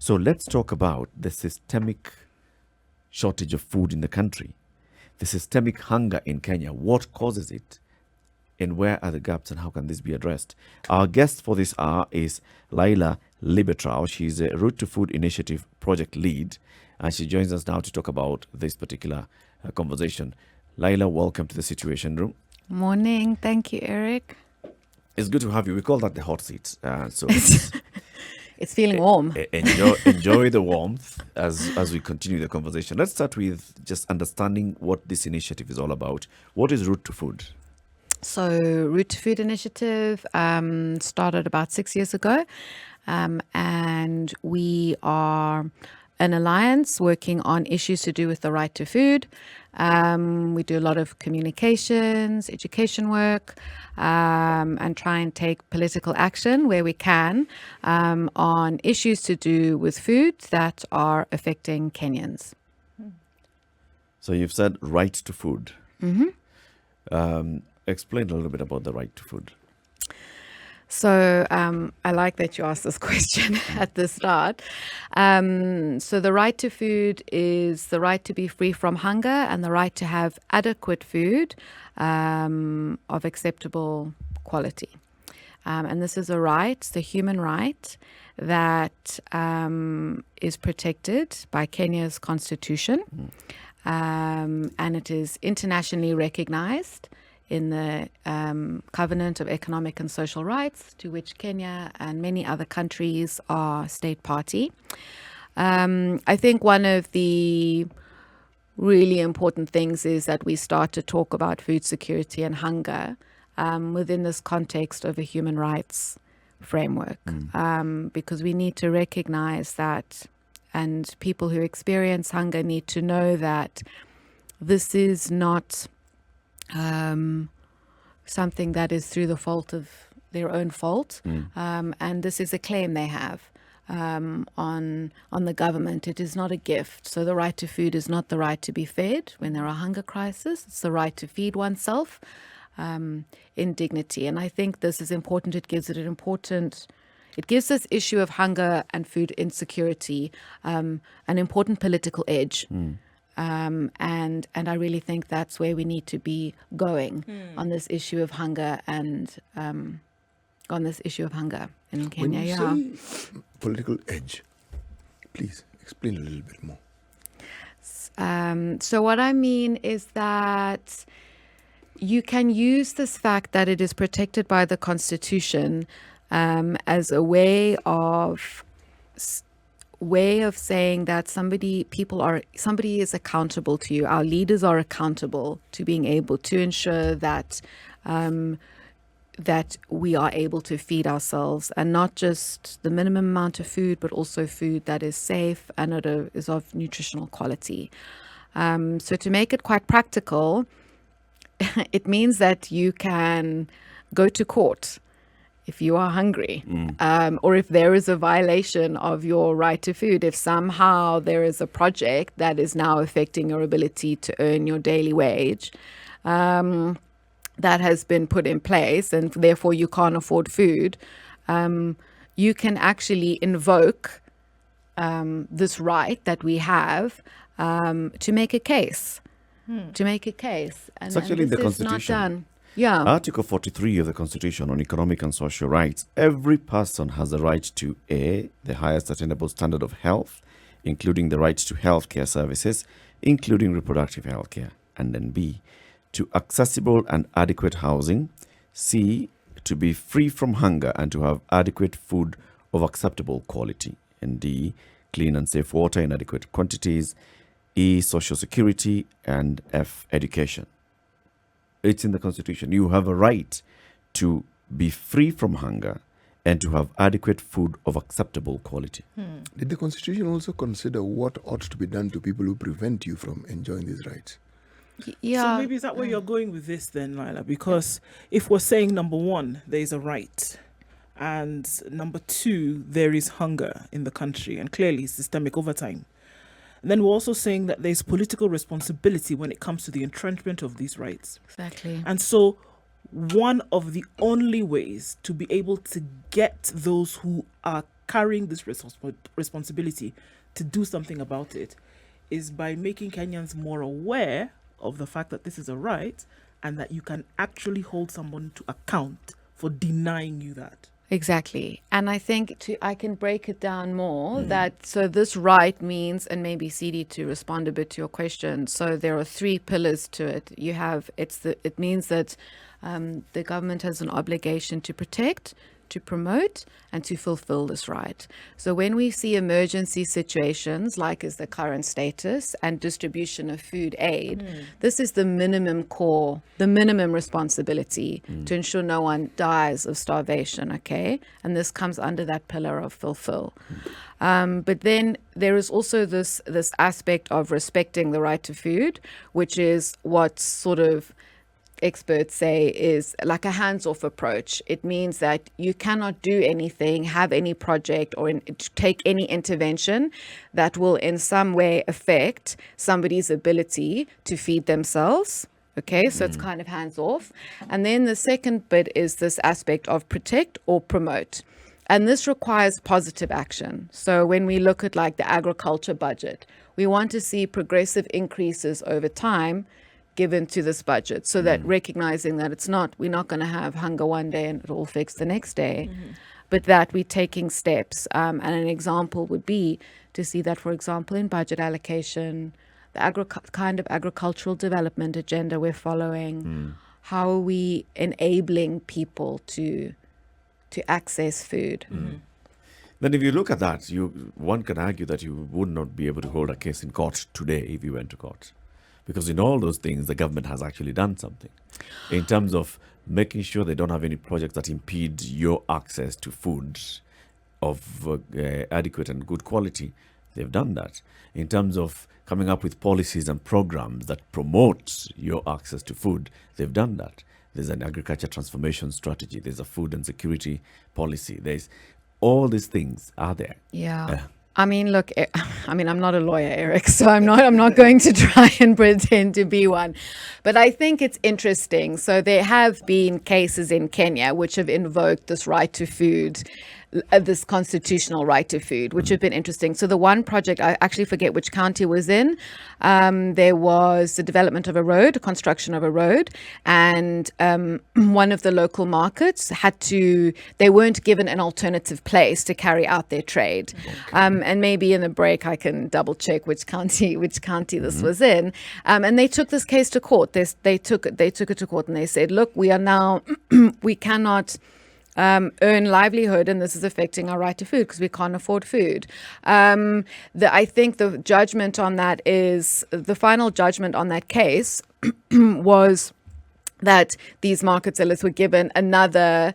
So let's talk about the systemic shortage of food in the country, the systemic hunger in Kenya. What causes it? And where are the gaps and how can this be addressed? Our guest for this hour is Layla Liebetrau. She's a Route to Food Initiative project lead, and she joins us now to talk about this particular conversation. Layla, welcome to the Situation Room. Morning. Thank you, Eric. It's good to have you. We call that the hot seat. So It's feeling warm. enjoy the warmth as we continue the conversation. Let's start with just understanding what this initiative is all about. What is Route to Food? So, Route to Food Initiative started about 6 years ago, and we are an alliance working on issues to do with the right to food. We do a lot of communications, education work, and try and take political action where we can on issues to do with food that are affecting Kenyans. So you've said right to food. Explain a little bit about the right to food. So I like that you asked this question at the start. So the right to food is the right to be free from hunger and the right to have adequate food of acceptable quality. And this is a right, the human right that is protected by Kenya's constitution. And it is internationally recognized in the Covenant of Economic and Social Rights, to which Kenya and many other countries are state party. I think one of the really important things is that we start to talk about food security and hunger within this context of a human rights framework, because we need to recognize that, and people who experience hunger need to know that this is not something that is through the fault of their own fault, and this is a claim they have on the government. It is not a gift. So the right to food is not the right to be fed when there are hunger crises. It's the right to feed oneself in dignity. And I think this is important. It gives this issue of hunger and food insecurity an important political edge. And I really think that's where we need to be going on this issue of hunger and in Kenya. When you say political edge, please explain a little bit more. So what I mean is that you can use this fact that it is protected by the Constitution as a way of saying that somebody is accountable to you. Our leaders are accountable to being able to ensure that that we are able to feed ourselves, and not just the minimum amount of food, but also food that is safe and is of nutritional quality. So to make it quite practical, it means that you can go to court if you are hungry, or if there is a violation of your right to food, if somehow there is a project that is now affecting your ability to earn your daily wage, that has been put in place, and therefore you can't afford food, you can actually invoke this right that we have to make a case. And, It's actually in the this is not Constitution. done. Yeah. Article 43 of the Constitution on Economic and Social Rights. Every person has the right to A, the highest attainable standard of health, including the right to healthcare services, including reproductive healthcare, and then B, to accessible and adequate housing, C, to be free from hunger and to have adequate food of acceptable quality, and D, clean and safe water in adequate quantities, E, social security, and F, education. It's in the Constitution. You have a right to be free from hunger and to have adequate food of acceptable quality. Did the Constitution also consider what ought to be done to people who prevent you from enjoying these rights? Yeah. So maybe is that where you're going with this then, Layla? Because if we're saying number one, there is a right, and number two, there is hunger in the country, and clearly systemic over time. And then we're also saying that there's political responsibility when it comes to the entrenchment of these rights. Exactly. And so one of the only ways to be able to get those who are carrying this responsibility to do something about it is by making Kenyans more aware of the fact that this is a right and that you can actually hold someone to account for denying you that. Exactly. And I think I can break it down more that so this right means, and maybe CD to respond a bit to your question. So there are 3 pillars to it. It means that the government has an obligation to protect, to promote, and to fulfill this right. So when we see emergency situations, like is the current status, and distribution of food aid, this is the minimum responsibility to ensure no one dies of starvation, okay? And this comes under that pillar of fulfill. But then there is also this aspect of respecting the right to food, which is what sort of experts say is like a hands-off approach. It means that you cannot do anything, have any project, or take any intervention that will in some way affect somebody's ability to feed themselves. Okay, so it's kind of hands-off. And then the second bit is this aspect of protect or promote. And this requires positive action. So when we look at like the agriculture budget, we want to see progressive increases over time given to this budget, so that recognizing that we're not going to have hunger one day and it all fixed the next day, but that we're taking steps. And an example would be to see that, for example, in budget allocation, the kind of agricultural development agenda we're following, how are we enabling people to access food? Then if you look at that, one can argue that you would not be able to hold a case in court today if you went to court. Because in all those things, the government has actually done something in terms of making sure they don't have any projects that impede your access to food of adequate and good quality. They've done that. In terms of coming up with policies and programs that promote your access to food, they've done that. There's an agriculture transformation strategy. There's a food and security policy. There's all these things are there. Yeah. I mean, look, I'm not a lawyer, Eric, so I'm not going to try and pretend to be one. But I think it's interesting. So there have been cases in Kenya which have invoked this right to food, this constitutional right to food, which have been interesting. So the one project, I actually forget which county was in, there was the development of a road, construction of a road, and one of the local markets they weren't given an alternative place to carry out their trade. And maybe in the break I can double check which county this was in. And they took this case to court. They took it to court and they said, look, we are now, we cannot earn livelihood, and this is affecting our right to food because we can't afford food. I think the judgment on that is, the final judgment on that case was that these market sellers were given another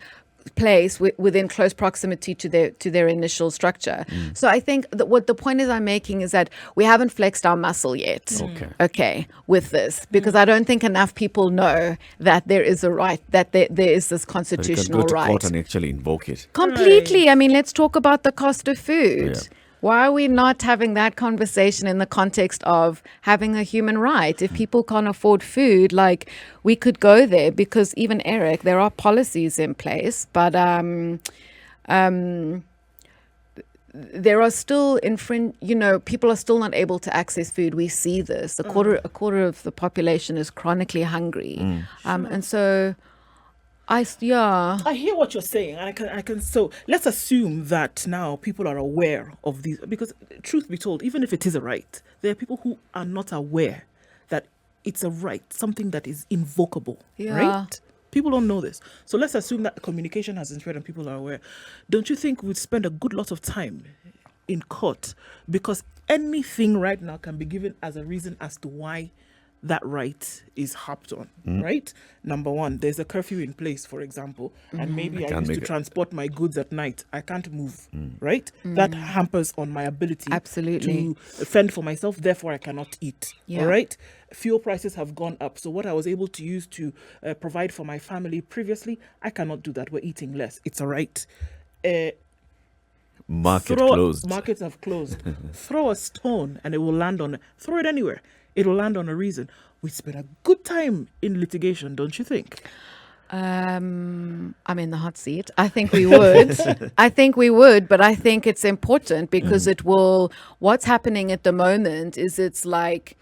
place within close proximity to their initial structure. So I think that what the point is I'm making is that we haven't flexed our muscle yet. Okay, with this, because I don't think enough people know that there is a right, that there is this constitutional right. You can go to court right. and actually invoke it. Completely. Right. I mean, let's talk about the cost of food. Yeah. Why are we not having that conversation in the context of having a human right? If people can't afford food, like, we could go there, because even, Eric, there are policies in place, but there are still people are still not able to access food. We see this. A quarter of the population is chronically hungry. And so I hear what you're saying, and I can. So let's assume that now people are aware of these, because truth be told, even if it is a right, there are people who are not aware that it's a right, something that is invocable, right? People don't know this. So let's assume that communication has been spread and people are aware. Don't you think we'd spend a good lot of time in court? Because anything right now can be given as a reason as to why that right is harped on, right? Number one, there's a curfew in place, for example, and maybe I used to transport my goods at night. I can't move, right? That hampers on my ability to fend for myself, therefore I cannot eat, all right? Fuel prices have gone up, so what I was able to use to provide for my family previously, I cannot do that. We're eating less. It's all right. Markets have closed. Throw a stone and it will land on, throw it anywhere. It'll land on a reason. We spend a good time in litigation, don't you think? I'm in the hot seat. I think we would. I think we would, but I think it's important because it will. What's happening at the moment is it's like,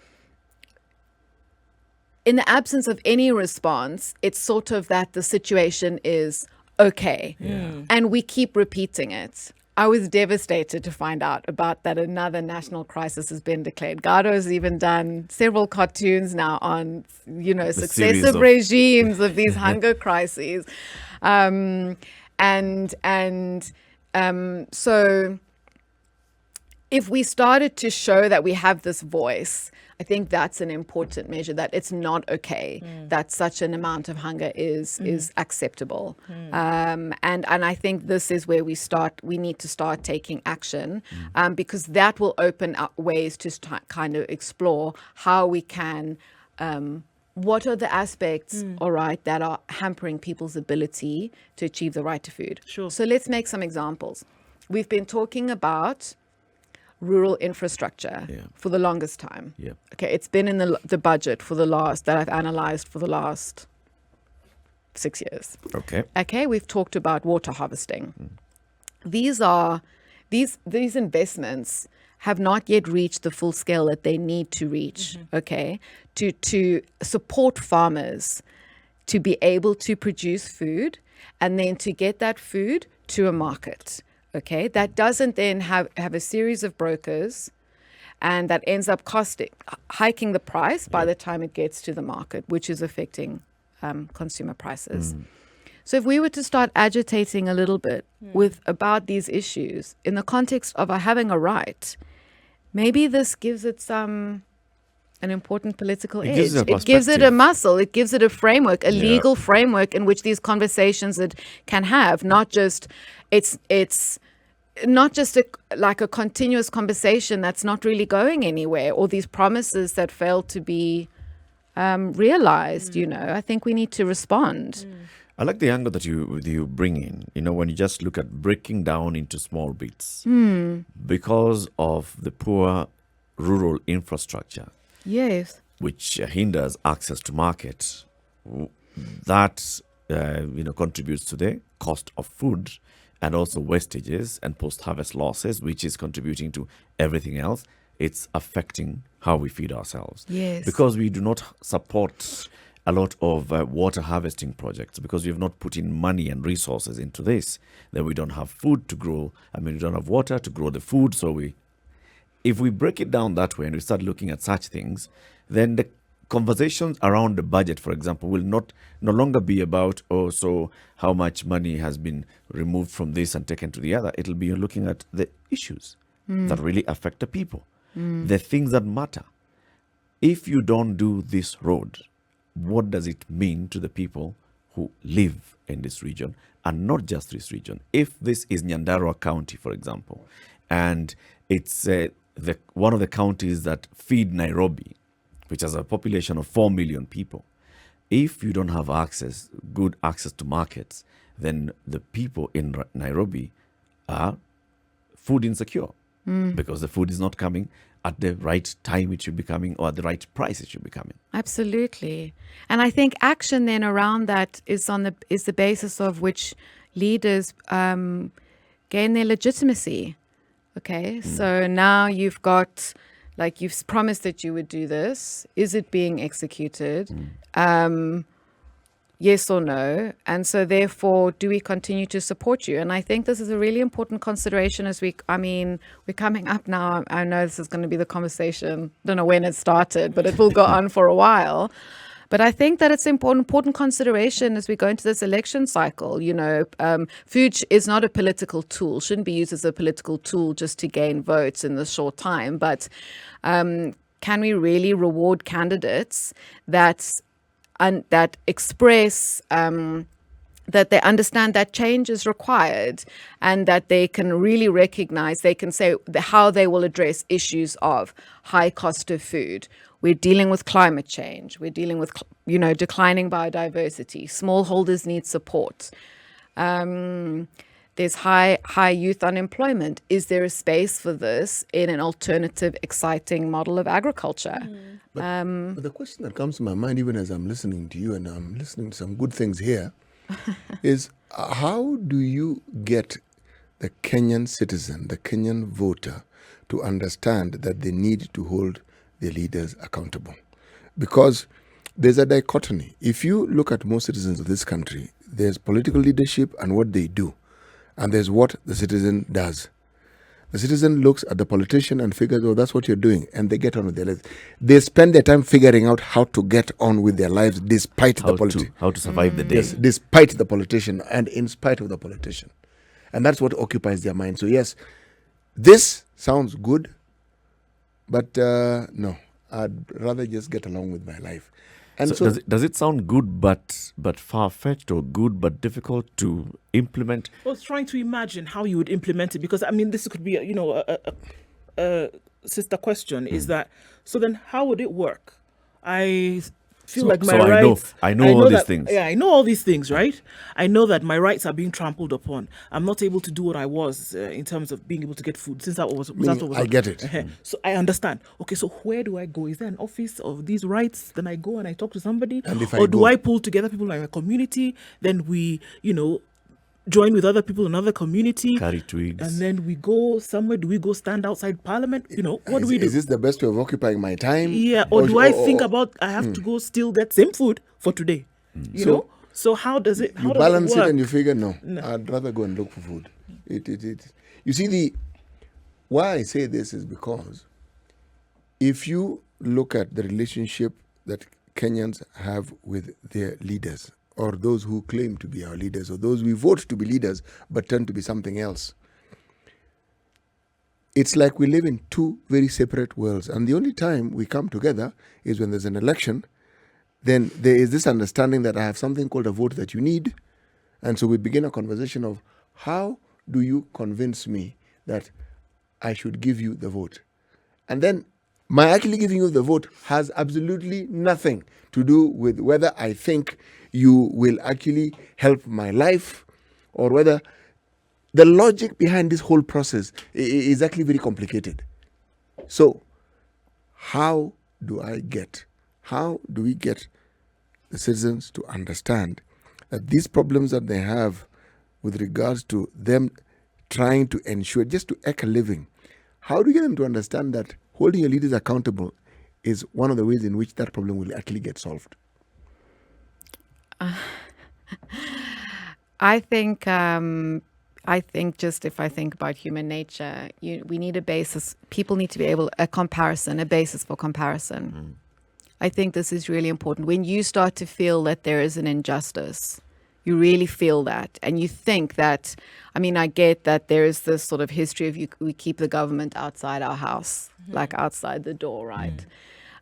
in the absence of any response, it's sort of that the situation is okay. And we keep repeating it. I was devastated to find out about that another national crisis has been declared. Gado has even done several cartoons now on, series successive of- regimes of these hunger crises. So if we started to show that we have this voice, I think that's an important measure, that it's not okay that such an amount of hunger is acceptable. And I think this is where we need to start taking action, because that will open up ways to kind of explore how we can, what are the aspects, all right, that are hampering people's ability to achieve the right to food. Sure. So let's make some examples. We've been talking about rural infrastructure for the longest time. Yeah. Okay, it's been in the budget that I've analyzed for the last 6 years. Okay, we've talked about water harvesting. These investments have not yet reached the full scale that they need to reach, okay, to support farmers to be able to produce food and then to get that food to a market. Okay, that doesn't then have a series of brokers, and that ends up hiking the price by the time it gets to the market, which is affecting consumer prices. So if we were to start agitating a little bit about these issues in the context of having a right, maybe this gives it an important political edge. It gives it a muscle. It gives it a framework, a legal framework in which these conversations can have, not just it's not just like a continuous conversation that's not really going anywhere, or these promises that fail to be realized. I think we need to respond. I like the angle that you bring in, when you just look at breaking down into small bits because of the poor rural infrastructure. Yes. Which hinders access to market. That contributes to the cost of food, and also wastages and post-harvest losses, which is contributing to everything else. It's affecting how we feed ourselves. Yes. Because we do not support a lot of water harvesting projects, because we have not put in money and resources into this. Then we don't have food to grow. We don't have water to grow the food. So if we break it down that way and we start looking at such things, then the conversations around the budget, for example, will no longer be about, so how much money has been removed from this and taken to the other. It'll be looking at the issues that really affect the people, the things that matter. If you don't do this road, what does it mean to the people who live in this region, and not just this region? If this is Nyandarua County, for example, and it's one of the counties that feed Nairobi, which has a population of 4 million people. If you don't have good access to markets, then the people in Nairobi are food insecure because the food is not coming at the right time it should be coming, or at the right price it should be coming. Absolutely. And I think action then around that is the basis of which leaders gain their legitimacy. Okay, so now you've got, you've promised that you would do this. Is it being executed? Yes or no? And so therefore, do we continue to support you? And I think this is a really important consideration as we're coming up now. I know this is going to be the conversation. Don't know when it started, but it will go on for a while. But I think that it's important consideration as we go into this election cycle. Food is not a political tool, shouldn't be used as a political tool just to gain votes in the short time. But can we really reward candidates that express that they understand that change is required, and that they can really recognize, they can say how they will address issues of high cost of food. We're dealing with climate change. We're dealing with, declining biodiversity. Smallholders need support. There's high youth unemployment. Is there a space for this in an alternative, exciting model of agriculture? But the question that comes to my mind, even as I'm listening to you, and I'm listening to some good things here, is how do you get the Kenyan citizen, the Kenyan voter, to understand that they need to hold their leaders accountable? Because there's a dichotomy. If you look at most citizens of this country, there's political leadership and what they do, and there's what the citizen does. The citizen looks at the politician and figures, oh, that's what you're doing, and they get on with their lives. They spend their time figuring out how to get on with their lives despite the politician. How to survive the day. Yes, despite the politician and in spite of the politician. And that's what occupies their mind. So yes, this sounds good, but no, I'd rather just get along with my life. And so does it sound good but far-fetched, or good but difficult to implement? I was trying to imagine how you would implement it, because I mean, this could be a sister question. Is that, so then how would it work? I feel like my rights. I know all these things. Yeah, I know all these things, right? I know that my rights are being trampled upon. I'm not able to do what I was in terms of being able to get food, since I get it. So I understand. Okay, so where do I go? Is there an office of these rights? Then I go and I talk to somebody, do I pull together people in my community? Then we, join with other people in another community, carry twigs, and then we go somewhere. Do we go stand outside Parliament? What do we do? Is this the best way of occupying my time? Yeah, or do I think about I have to go steal that same food for today? You know. So how does it? How you does balance it work? and you figure no. I'd rather go and look for food. You see, why I say this is because if you look at the relationship that Kenyans have with their leaders, or those who claim to be our leaders, or those we vote to be leaders but turn to be something else, it's like we live in two very separate worlds. And the only time we come together is when there's an election. Then there is this understanding that I have something called a vote that you need. And so we begin a conversation of, how do you convince me that I should give you the vote? And then my actually giving you the vote has absolutely nothing to do with whether I think you will actually help my life, or whether the logic behind this whole process is actually very complicated. So how do we get the citizens to understand that these problems that they have with regards to them trying to ensure just to eke a living, how do you get them to understand that holding your leaders accountable is one of the ways in which that problem will actually get solved? I think just if I think about human nature, we need a basis. People need to be able a basis for comparison. I think this is really important. When you start to feel that there is an injustice, you really feel that, and you think that. I mean, I get that there is this sort of history of we keep the government outside our house, like outside the door, right?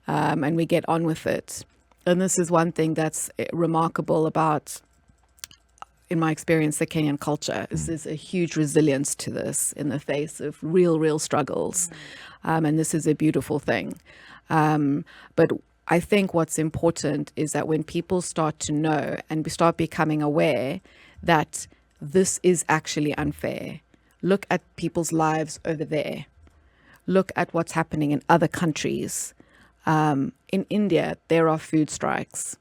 And we get on with it. And this is one thing that's remarkable about, in my experience, the Kenyan culture, is there's a huge resilience to this in the face of real struggles. And this is a beautiful thing. But I think what's important is that when people start to know and start becoming aware that this is actually unfair, look at people's lives over there. Look at what's happening in other countries. In India, there are food strikes.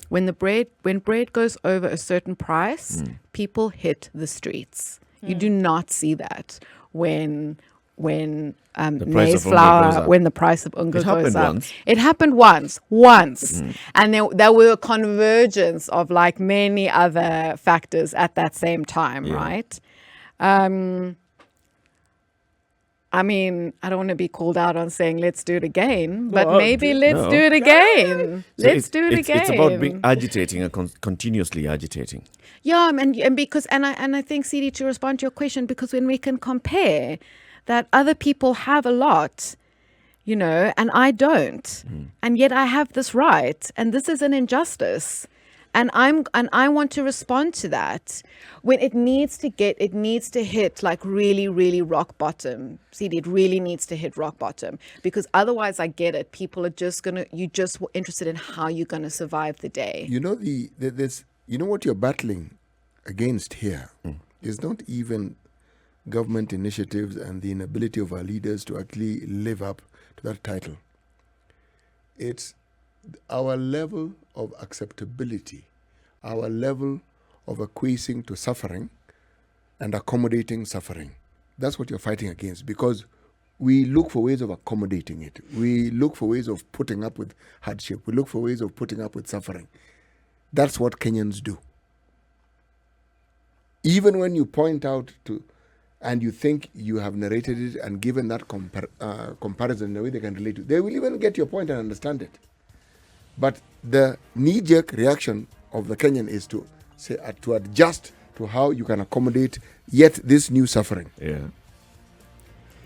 When bread goes over a certain price, people hit the streets. You do not see that when maize flour, when the price of unga goes up. It happened once. And there were a convergence of like many other factors at that same time, right? I mean, I don't want to be called out on saying let's do it again, but maybe let's do it again. Let's do it again. It's about being agitating and continuously agitating. Yeah, and because I think, CD, to respond to your question, because when we can compare that other people have a lot, and I don't, and yet I have this right, and this is an injustice. And I want to respond to that when it needs to hit like really rock bottom. See, it really needs to hit rock bottom, because otherwise, I get it. People are you're just interested in how you're gonna survive the day. What you're battling against here is not even government initiatives and the inability of our leaders to actually live up to that title. It's our level of acceptability, our level of acquiescing to suffering and accommodating suffering. That's what you're fighting against, because we look for ways of accommodating it. We look for ways of putting up with hardship. We look for ways of putting up with suffering. That's what Kenyans do. Even when you point out to, and you think you have narrated it and given that comparison in a way they can relate to, they will even get your point and understand it. But the knee-jerk reaction of the Kenyan is to say, to adjust to how you can accommodate yet this new suffering. Yeah.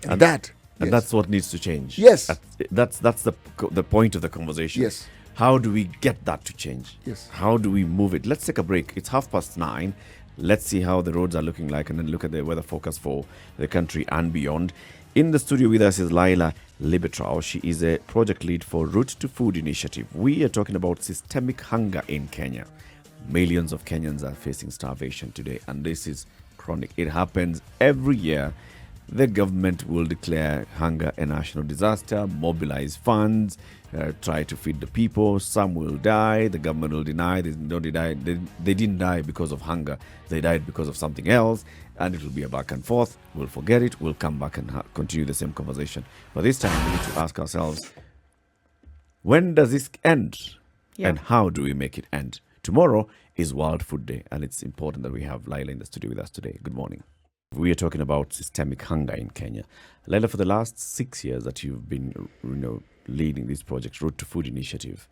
And that, and that's what needs to change. Yes. That's the point of the conversation. Yes. How do we get that to change? Yes. How do we move it? Let's take a break. It's 9:30. Let's see how the roads are looking like, and then look at the weather forecast for the country and beyond. In the studio with us is Layla Liebetrau. She is a project lead for Route to Food initiative. We are talking about systemic hunger in Kenya. Millions of Kenyans are facing starvation today, and this is chronic. It happens every year. The government will declare hunger a national disaster, mobilize funds, try to feed the people. Some will die. The government will deny they didn't die because of hunger. They died because of something else, and it will be a back and forth. We'll forget it. We'll come back and continue the same conversation. But this time we need to ask ourselves, when does this end? Yeah. And how do we make it end? Tomorrow is World Food Day, and it's important that we have Layla in the studio with us today. Good morning. We are talking about systemic hunger in Kenya. Layla, for the last 6 years that you've been leading this project, Road to Food initiative,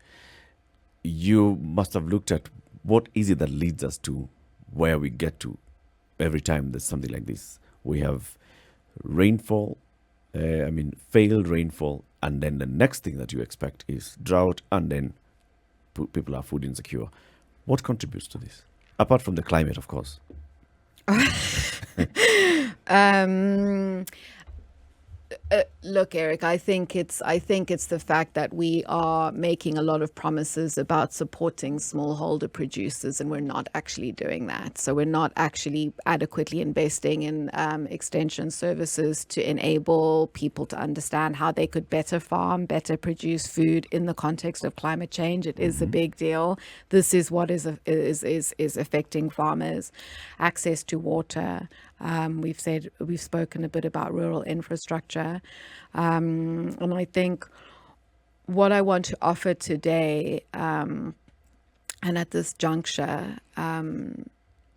you must have looked at what is it that leads us to where we get to every time there's something like this. We have rainfall, failed rainfall, and then the next thing that you expect is drought, and then people are food insecure. What contributes to this? Apart from the climate, of course. Look, Eric, I think it's the fact that we are making a lot of promises about supporting smallholder producers, and we're not actually doing that. So we're not actually adequately investing in extension services to enable people to understand how they could better farm, better produce food in the context of climate change. It is a big deal. This is what is affecting farmers. Access to water. We've spoken a bit about rural infrastructure. And I think what I want to offer today, and at this juncture,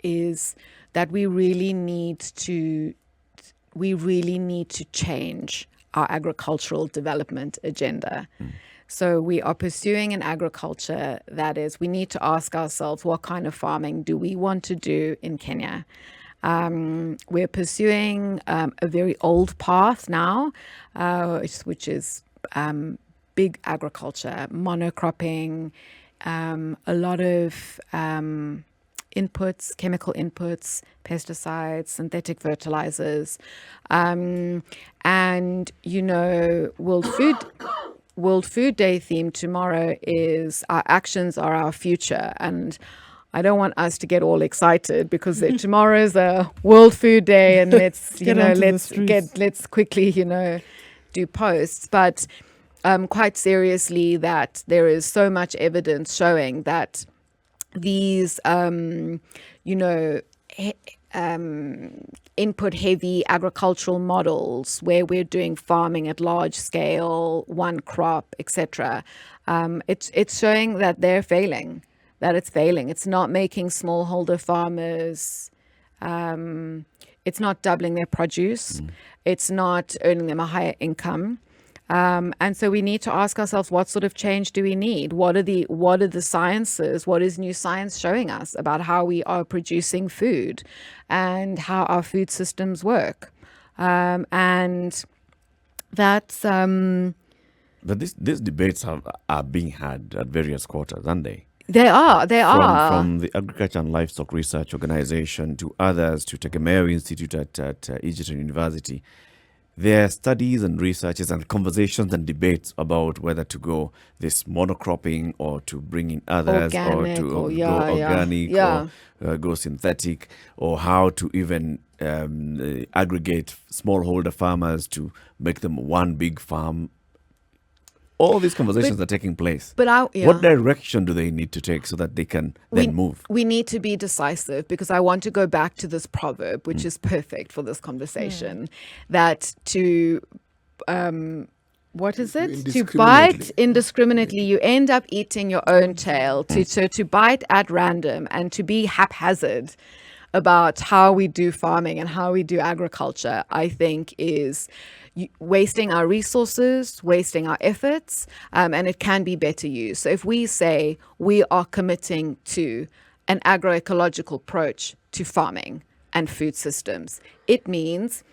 is that we really need to change our agricultural development agenda. So we are pursuing an agriculture that is, we need to ask ourselves, what kind of farming do we want to do in Kenya? We're pursuing a very old path now, which is big agriculture, monocropping, a lot of inputs, chemical inputs, pesticides, synthetic fertilizers. And, World Food Day theme tomorrow is our actions are our future. And I don't want us to get all excited because tomorrow's a World Food Day, and let's quickly do posts. But quite seriously, that there is so much evidence showing that these input heavy agricultural models where we're doing farming at large scale, one crop, etc. It's showing that they're failing. That it's failing. It's not making smallholder farmers, it's not doubling their produce. It's not earning them a higher income. And so we need to ask ourselves, what sort of change do we need? What are the sciences? What is new science showing us about how we are producing food and how our food systems work? And that's... But these debates are being had at various quarters, aren't they? They are. From the Agriculture and Livestock Research Organization to others, to Tegemeo Institute at Egerton University. There are studies and researches and conversations and debates about whether to go this monocropping or to bring in others, organic, or to or go organic, yeah. or go synthetic, or how to even aggregate smallholder farmers to make them one big farm. all these conversations are taking place. But What direction do they need to take so that they can then move? We need to be decisive, because I want to go back to this proverb, which is perfect for this conversation, that to what is it? To bite indiscriminately, you end up eating your own tail. To bite at random and to be haphazard about how we do farming and how we do agriculture, I think is wasting our resources, wasting our efforts, and it can be better used. So if we say we are committing to an agroecological approach to farming and food systems, it means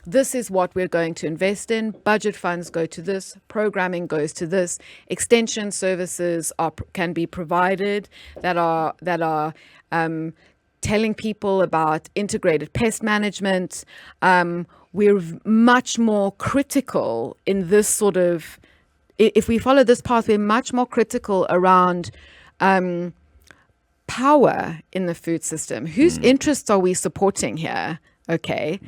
this is what we're going to invest in. Budget funds go to this. Programming goes to this. Extension services can be provided that are telling people about integrated pest management. We're much more critical in this sort of, if we follow this path, we're much more critical around power in the food system. Whose interests are we supporting here? Okay.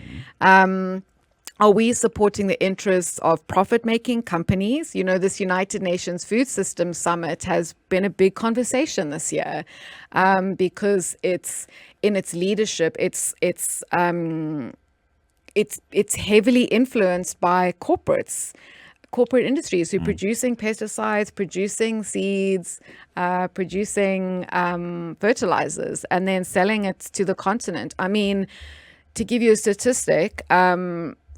Are we supporting the interests of profit-making companies? You know, this United Nations Food Systems Summit has been a big conversation this year, because it's in its leadership. It's heavily influenced by corporate industries who are producing pesticides, producing seeds, producing fertilizers, and then selling it to the continent. I mean, to give you a statistic,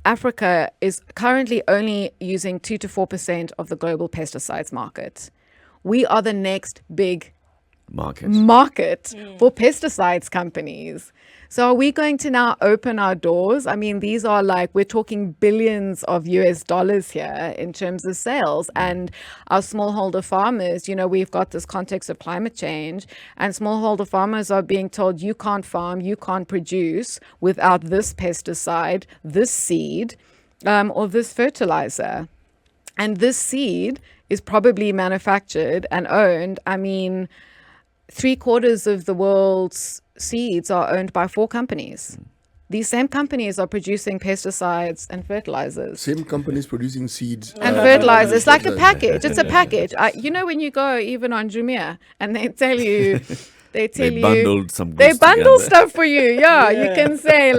Africa is currently only using 2 to 4% of the global pesticides market. We are the next big market for pesticides companies. So are we going to now open our doors? I mean, these are we're talking billions of US dollars here in terms of sales. And our smallholder farmers, we've got this context of climate change, and smallholder farmers are being told, you can't farm, you can't produce without this pesticide, this seed, or this fertilizer. And this seed is probably manufactured and owned. I mean, 3/4 of the world's seeds are owned by 4 companies. These same companies are producing pesticides and fertilizers. Same companies producing seeds and fertilizers. Like a package. It's a package. When you go even on Jumia and they tell you, they bundled some goods bundle together. stuff for you. Yeah, you can say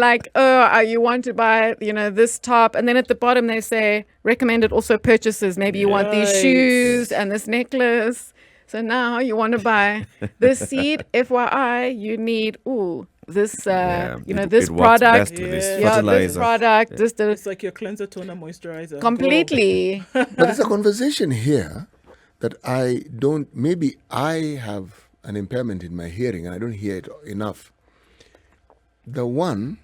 you want to buy, this top, and then at the bottom they say recommended also purchases. Maybe you want these shoes and this necklace. So now you want to buy this seed. FYI, you need this this product. This product. It's like your cleanser, toner, moisturizer. Completely. But there's a conversation here that maybe I have an impairment in my hearing and I don't hear it enough. The one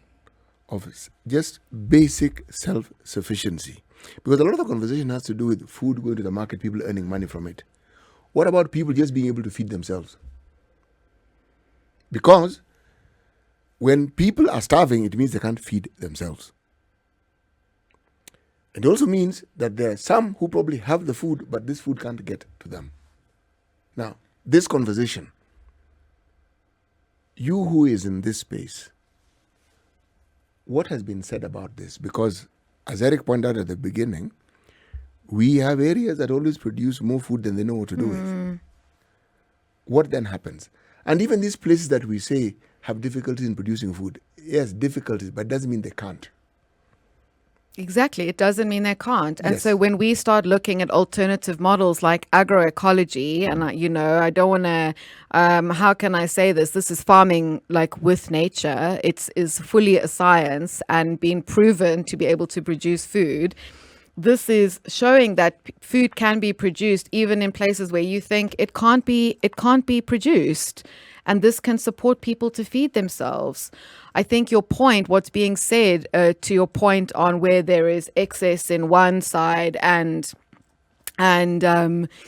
of just basic self-sufficiency. Because a lot of the conversation has to do with food going to the market, people earning money from it. What about people just being able to feed themselves? Because when people are starving, it means they can't feed themselves. It also means that there are some who probably have the food, but this food can't get to them. Now, this conversation, you who is in this space, what has been said about this? Because as Eric pointed out at the beginning, we have areas that always produce more food than they know what to do with. What then happens? And even these places that we say have difficulties in producing food, yes, difficulties, but it doesn't mean they can't. Exactly. It doesn't mean they can't. And so when we start looking at alternative models like agroecology, and I don't want to, how can I say this? This is farming with nature. It is fully a science and been proven to be able to produce food. This is showing that food can be produced even in places where you think it can't be produced. And this can support people to feed themselves. I think your point, what's being said to your point on where there is excess in one side and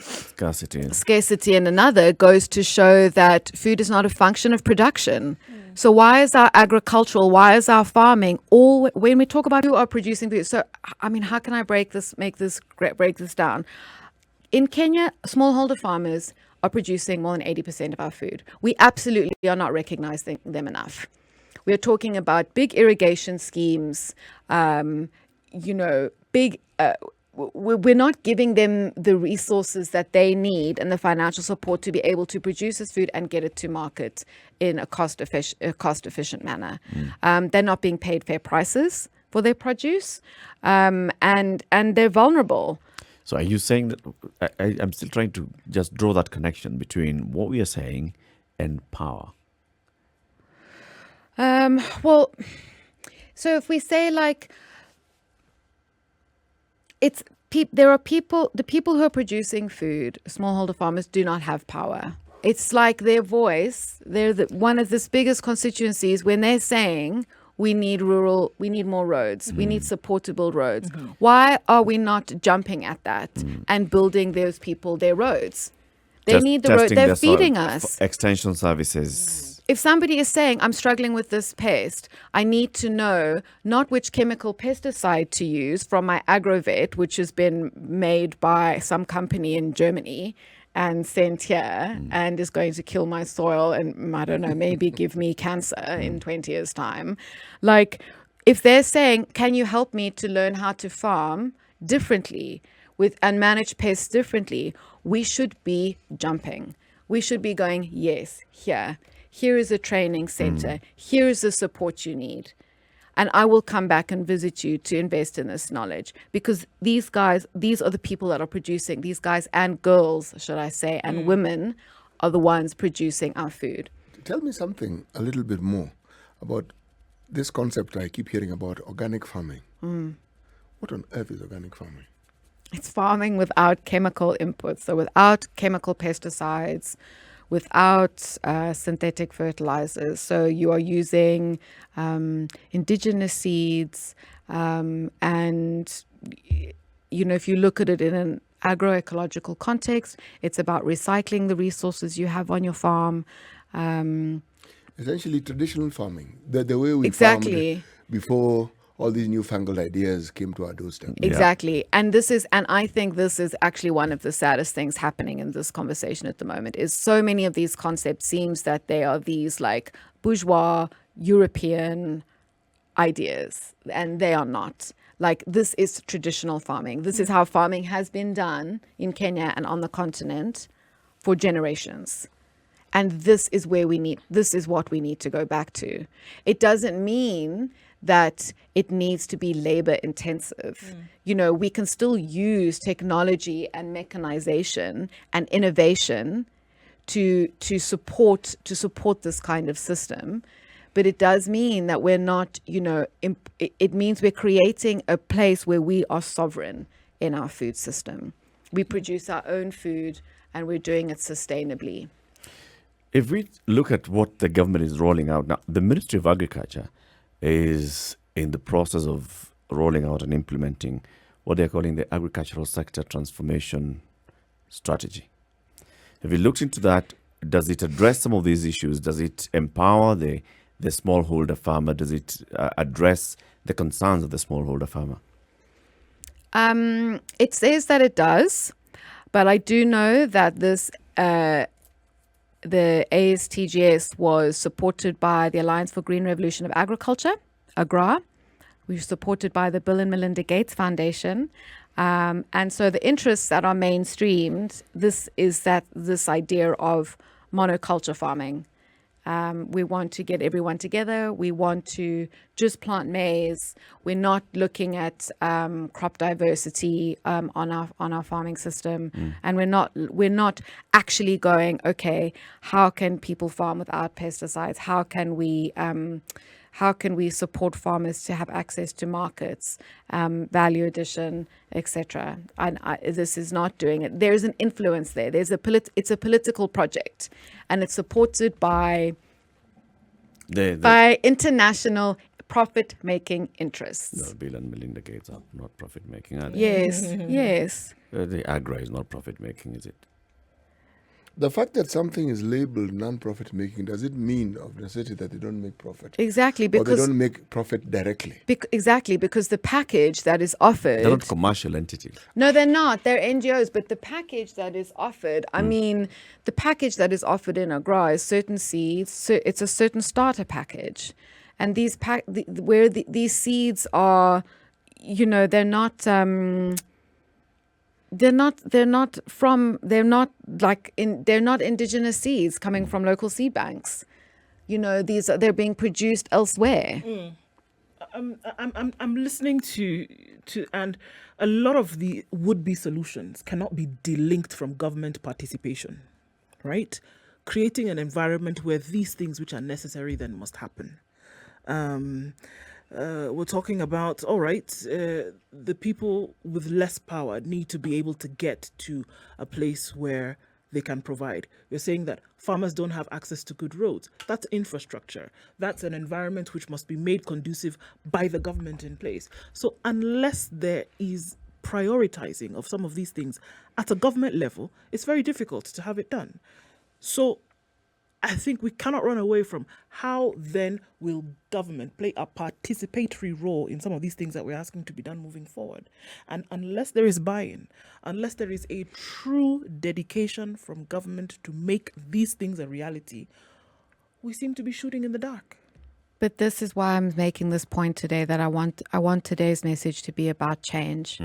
scarcity in another, goes to show that food is not a function of production. So why is our farming when we talk about who are producing food? So, I mean, how can I break this down? In Kenya, smallholder farmers are producing more than 80% of our food. We absolutely are not recognizing them enough. We're talking about big irrigation schemes, big we're not giving them the resources that they need and the financial support to be able to produce this food and get it to market in a cost efficient manner. They're not being paid fair prices for their produce, and they're vulnerable. So are you saying that I'm still trying to just draw that connection between what we are saying and power? Well, so if we say like, there are people, the people who are producing food, smallholder farmers, do not have power. It's like their voice, they're one of the biggest constituencies when they're saying we need more roads, we need support to build roads. Why are we not jumping at that and building those people their roads? They need the road, they're feeding us. Extension services. If somebody is saying, I'm struggling with this pest, I need to know not which chemical pesticide to use from my agrovet, which has been made by some company in Germany and sent here and is going to kill my soil and, I don't know, maybe give me cancer in 20 years' time. Like, if they're saying, can you help me to learn how to farm differently and manage pests differently, we should be jumping. We should be going, yes, here is a training center. Here is the support you need. And I will come back and visit you to invest in this knowledge, because these are the people that are producing, these guys and girls, should I say, and women are the ones producing our food. Tell me something a little bit more about this concept I keep hearing about, organic farming. What on earth is organic farming? It's farming without chemical inputs, so without chemical pesticides, without synthetic fertilizers. So you are using indigenous seeds, and if you look at it in an agroecological context, it's about recycling the resources you have on your farm. Essentially traditional farming, the way we Exactly. farmed before all these newfangled ideas came to our doorstep. Exactly. And I think this is actually one of the saddest things happening in this conversation at the moment, is so many of these concepts seems that they are these like bourgeois European ideas, and they are not. Like, this is traditional farming. This is how farming has been done in Kenya and on the continent for generations. And this is what we need to go back to. It doesn't mean that it needs to be labor intensive. We can still use technology and mechanization and innovation to support this kind of system. But it does mean that we're not, it means we're creating a place where we are sovereign in our food system. We produce our own food and we're doing it sustainably. If we look at what the government is rolling out now, the Ministry of Agriculture is in the process of rolling out and implementing what they're calling the agricultural sector transformation strategy. Have you looked into that? Does it address some of these issues? Does it empower the smallholder farmer? Does it address the concerns of the smallholder farmer? It says that it does, but I do know that this the ASTGS was supported by the Alliance for Green Revolution of Agriculture, AGRA. We were supported by the Bill and Melinda Gates Foundation. And so the interests that are mainstreamed, this idea of monoculture farming. We want to get everyone together. We want to just plant maize. We're not looking at crop diversity on our farming system, and we're not actually going, okay, how can people farm without pesticides? How can we support farmers to have access to markets, value addition, etc.? And this is not doing it. There's an influence there. It's a political project, and it's supported by international profit-making interests. No, Bill and Melinda Gates are not profit-making, are they? Yes, yes. The AGRA is not profit-making, is it? The fact that something is labeled non-profit making, does it mean of necessity that they don't make profit? Exactly, or because they don't make profit directly? Exactly, because the package that is offered... They're not commercial entities. No, they're not. They're NGOs, but the package that is offered, I mean, the package that is offered in AGRA is certain seeds, so it's a certain starter package. And these these seeds are, they're not... they're not indigenous seeds coming from local seed banks. They're being produced elsewhere. I'm listening to and a lot of the would-be solutions cannot be delinked from government participation, right? Creating an environment where these things which are necessary then must happen. We're talking about, all right, the people with less power need to be able to get to a place where they can provide. You're saying that farmers don't have access to good roads. That's infrastructure. That's an environment which must be made conducive by the government in place. So unless there is prioritizing of some of these things at a government level, it's very difficult to have it done. So I think we cannot run away from how then will government play a participatory role in some of these things that we're asking to be done moving forward. And unless there is buy-in, unless there is a true dedication from government to make these things a reality, we seem to be shooting in the dark. But this is why I'm making this point today, that I want today's message to be about change.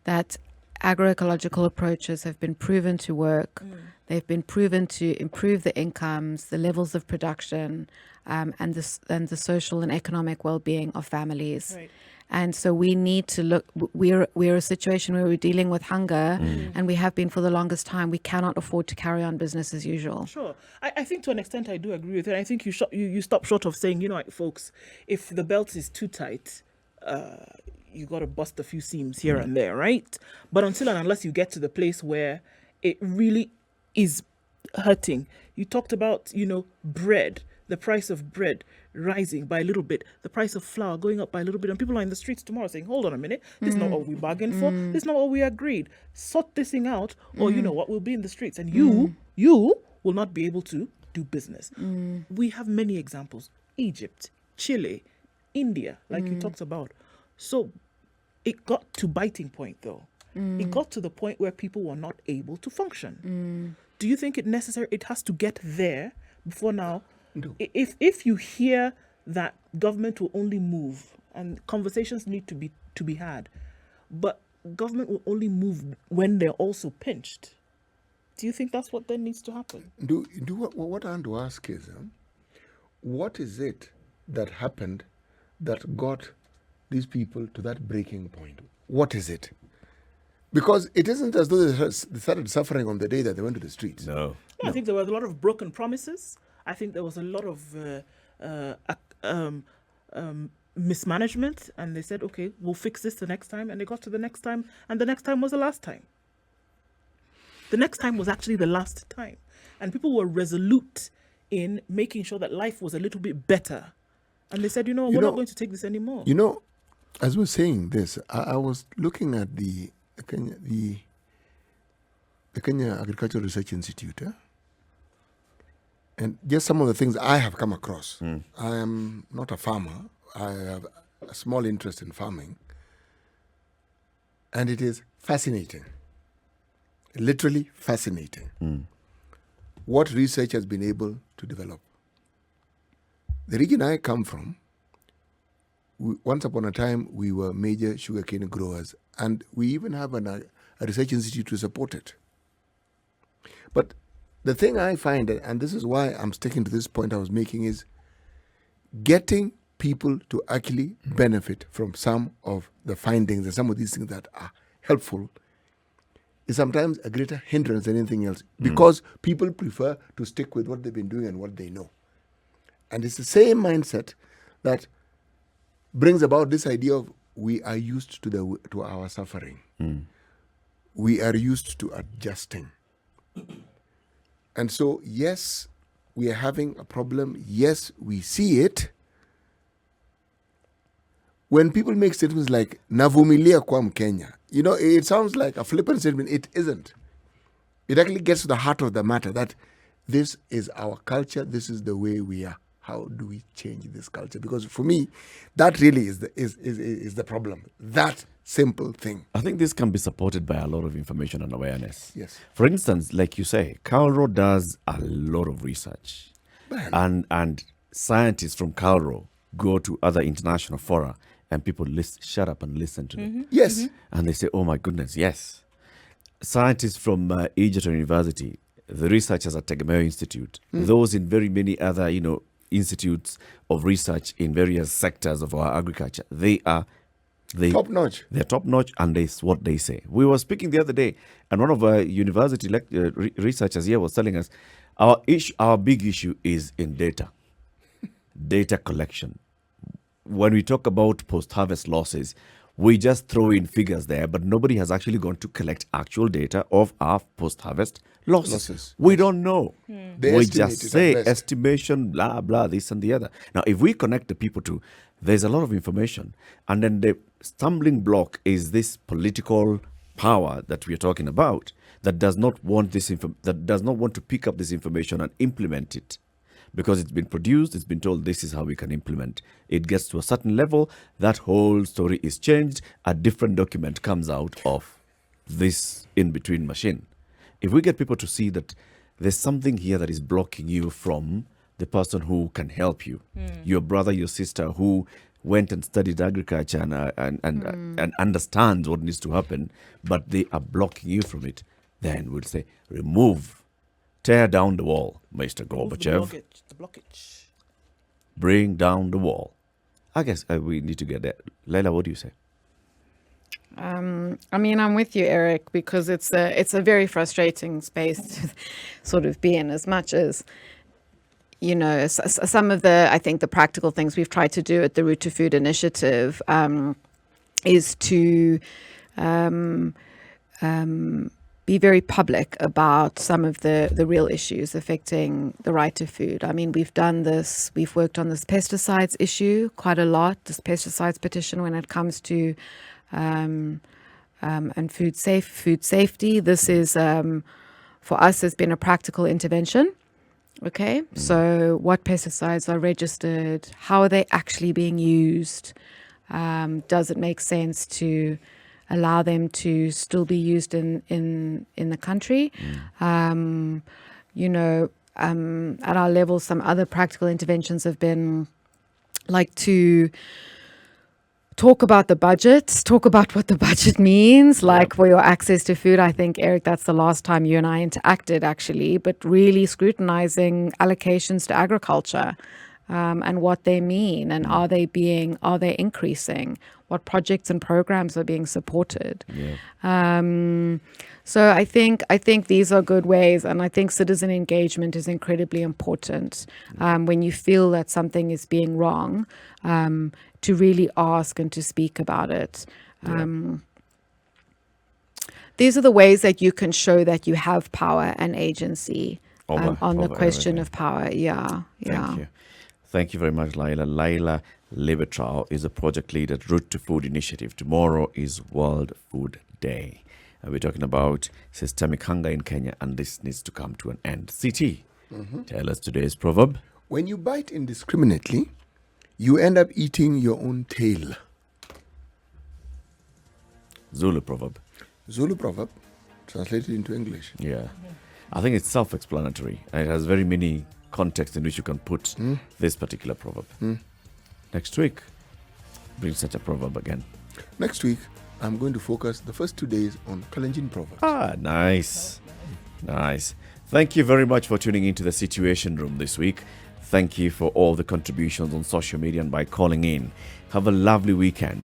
That agroecological approaches have been proven to work. They've been proven to improve the incomes, the levels of production, and the social and economic well-being of families. Right. And so we need to look. We're a situation where we're dealing with hunger, and we have been for the longest time. We cannot afford to carry on business as usual. Sure. I think to an extent I do agree with it. I think you stop short of saying, folks, if the belt is too tight, you got to bust a few seams here and there, right? But until and unless you get to the place where it really is hurting. You talked about, bread, the price of bread rising by a little bit, the price of flour going up by a little bit, and people are in the streets tomorrow saying, hold on a minute, this is not what we bargained for, this is not what we agreed. Sort this thing out, or what, we'll be in the streets, and you will not be able to do business. We have many examples. Egypt, Chile, India, like you talked about. So it got to biting point, though. It got to the point where people were not able to function. Do you think it has to get there before now? No. If you hear that government will only move, and conversations need to be had, but government will only move when they're also pinched, do you think that's what then needs to happen? What I want to ask is, what is it that happened that got these people to that breaking point? What is it? Because it isn't as though they started suffering on the day that they went to the streets. No. I think there was a lot of broken promises. I think there was a lot of mismanagement, and they said, okay, we'll fix this the next time, and they got to the next time, and the next time was the last time. The next time was actually the last time. And people were resolute in making sure that life was a little bit better. And they said, we're not going to take this anymore. As we're saying this, I was looking at the Kenya Agricultural Research Institute, and just some of the things I have come across. I am not a farmer. I have a small interest in farming, and it is fascinating, literally fascinating, what research has been able to develop. The region I come from, once upon a time, we were major sugarcane growers, and we even have a research institute to support it. But the thing I find, and this is why I'm sticking to this point I was making, is getting people to actually benefit from some of the findings and some of these things that are helpful is sometimes a greater hindrance than anything else, because people prefer to stick with what they've been doing and what they know. And it's the same mindset that brings about this idea of we are used to our suffering. We are used to adjusting. And so, yes, we are having a problem. Yes, we see it. When people make statements like, Navumilia kwa Mkenya, it sounds like a flippant statement. It isn't. It actually gets to the heart of the matter, that this is our culture. This is the way we are. How do we change this culture? Because for me, that really is the problem. That simple thing. I think this can be supported by a lot of information and awareness. Yes. For instance, like you say, Calro does a lot of research. And scientists from Calro go to other international fora, and people shut up and listen to them. Yes. And they say, oh my goodness, yes. scientists from Egerton University, the researchers at Tegemeo Institute, those in very many other, institutes of research in various sectors of our agriculture, they Top notch. they're top notch, and it's what they say. We were speaking the other day, and one of our university researchers here was telling us our big issue is in data collection. When we talk about post-harvest losses, we just throw in figures there, but nobody has actually gone to collect actual data of our post-harvest losses. We don't know. They We estimate just it at say best. estimation, blah, blah, this and the other. Now, if we connect the people to, there's a lot of information, and then the stumbling block is this political power that we're talking about that does not want that does not want to pick up this information and implement it. Because it's been produced, it's been told this is how we can implement. It gets to a certain level, that whole story is changed, a different document comes out of this in-between machine. If we get people to see that there's something here that is blocking you from the person who can help you, your brother, your sister who went and studied agriculture and understands what needs to happen, but they are blocking you from it, then we'll say, tear down the wall, Mr. Gorbachev. The blockage. Bring down the wall. I guess we need to get there. Layla, what do you say? I mean, I'm with you, Eric, because it's a very frustrating space to sort of be in, as much as, some of I think the practical things we've tried to do at the Root to Food initiative is to be very public about some of the real issues affecting the right to food. I mean, we've worked on this pesticides issue quite a lot, this pesticides petition when it comes to and food safety. This is for us has been a practical intervention. Okay, so what pesticides are registered? How are they actually being used? Does it make sense to allow them to still be used in the country? At our level, some other practical interventions have been like to talk about the budget, talk about what the budget means, like for your access to food. I think, Eric, that's the last time you and I interacted, actually, but really scrutinizing allocations to agriculture and what they mean, and are they increasing? What projects and programs are being supported? So I think these are good ways, and I think citizen engagement is incredibly important when you feel that something is being wrong, to really ask and to speak about it. These are the ways that you can show that you have power and agency on the question of power. Thank you very much, Layla. Layla Liebetrau is a project lead at Root to Food Initiative. Tomorrow is World Food Day. We're talking about systemic hunger in Kenya, and this needs to come to an end. CT, tell us today's proverb. When you bite indiscriminately, you end up eating your own tail. Zulu proverb. Zulu proverb, translated into English. Yeah. I think it's self-explanatory, and it has very many contexts in which you can put this particular proverb. Next week, bring such a proverb again. Next week, I'm going to focus the first 2 days on Kalenjin proverbs. Nice. Thank you very much for tuning into the Situation Room this week. Thank you for all the contributions on social media and by calling in. Have a lovely weekend.